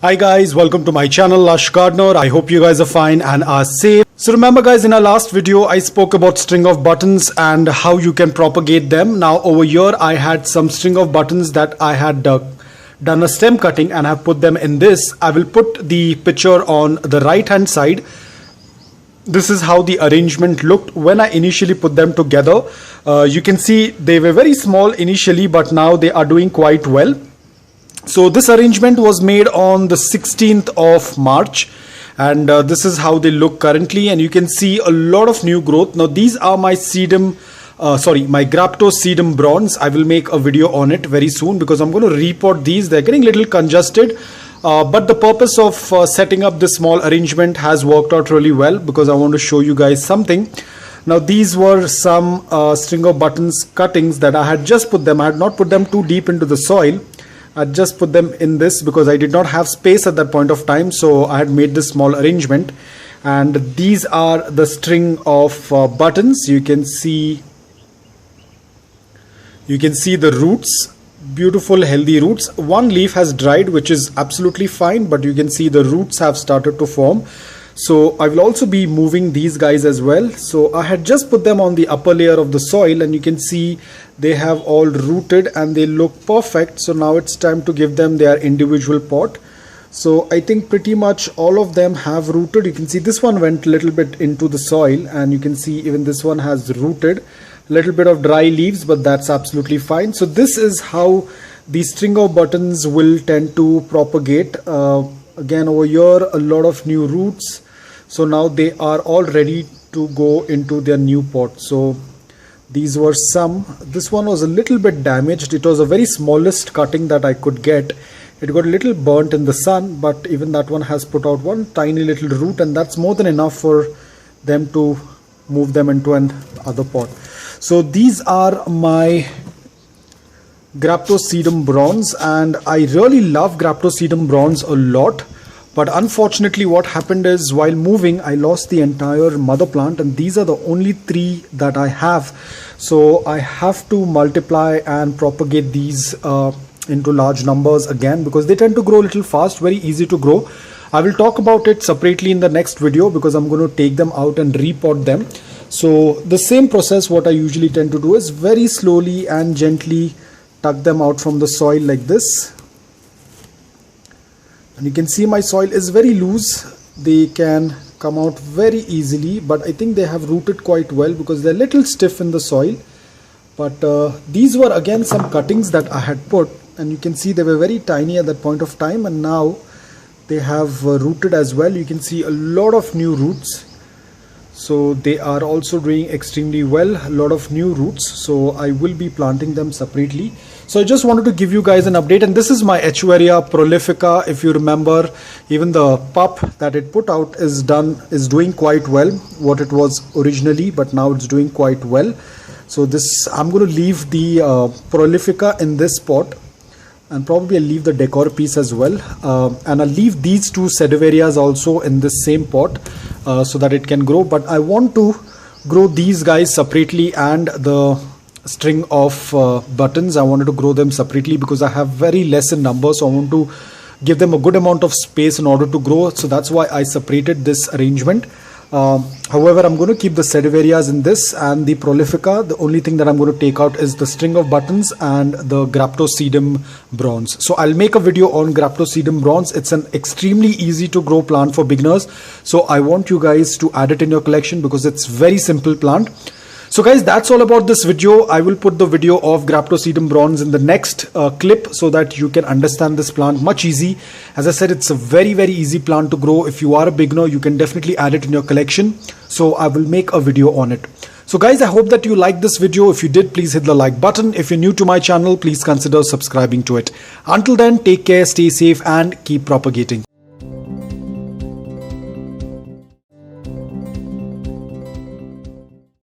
Hi guys, welcome to my channel Lush Gardener. I hope you guys are fine and are safe. So remember guys, in our last video I spoke about string of buttons and how you can propagate them. Now over here I had some string of buttons that I had done a stem cutting and have put them in this. I will put the picture on the right hand side. This is how the arrangement looked when I initially put them together. You can see they were very small initially, but now they are doing quite well. So this arrangement was made on the 16th of March and this is how they look currently, and you can see a lot of new growth. Now these are my my Graptosedum bronze. I will make a video on it very soon because I'm going to repot these. They're getting a little congested, but the purpose of setting up this small arrangement has worked out really well because I want to show you guys something. Now these were some string of buttons cuttings that I had just put them. I had not put them too deep into the soil. I just put them in this because I did not have space at that point of time, so I had made this small arrangement. And these are the string of buttons. You can see the roots, beautiful healthy roots. One leaf has dried, which is absolutely fine, but you can see the roots have started to form. So I will also be moving these guys as well. So I had just put them on the upper layer of the soil and you can see they have all rooted and they look perfect. So now it's time to give them their individual pot. So I think pretty much all of them have rooted. You can see this one went a little bit into the soil and you can see even this one has rooted. A little bit of dry leaves, but that's absolutely fine. So this is how the string of buttons will tend to propagate. Again over here a lot of new roots. So now they are all ready to go into their new pot. So these were some. This one was a little bit damaged. It was a very smallest cutting that I could get. It got a little burnt in the sun, but even that one has put out one tiny little root, and that's more than enough for them to move them into another pot. So these are my Graptosedum bronze, and I really love Graptosedum bronze a lot. But unfortunately what happened is while moving I lost the entire mother plant, and these are the only 3 that I have. So I have to multiply and propagate these into large numbers again because they tend to grow a little fast, very easy to grow. I will talk about it separately in the next video because I'm going to take them out and repot them. So the same process what I usually tend to do is very slowly and gently tuck them out from the soil like this. And you can see my soil is very loose. They can come out very easily, but I think they have rooted quite well because they're a little stiff in the soil. But these were again some cuttings that I had put, and you can see they were very tiny at that point of time, and now they have rooted as well. You can see a lot of new roots. So they are also doing extremely well, a lot of new roots. So I will be planting them separately. So I just wanted to give you guys an update, and this is my Echeveria prolifica. If you remember, even the pup that it put out is doing quite well, what it was originally, but now it's doing quite well. So this, I'm going to leave the prolifica in this pot, and probably I'll leave the decor piece as well, and I'll leave these 2 sedivarias also in this same pot so that it can grow. But I want to grow these guys separately, and the string of buttons I wanted to grow them separately because I have very less in number, so I want to give them a good amount of space in order to grow. So that's why I separated this arrangement. However, I'm going to keep the sedivarias in this and the prolifica. The only thing that I'm going to take out is the string of buttons and the Graptosedum bronze. So I'll make a video on Graptosedum bronze. It's an extremely easy to grow plant for beginners, so I want you guys to add it in your collection because it's very simple plant. So guys, that's all about this video. I will put the video of Graptosedum bronze in the next clip so that you can understand this plant much easy. As I said, it's a very easy plant to grow. If you are a beginner, you can definitely add it in your collection. So I will make a video on it. So guys, I hope that you liked this video. If you did, please hit the like button. If you're new to my channel, please consider subscribing to it. Until then, take care, stay safe and keep propagating.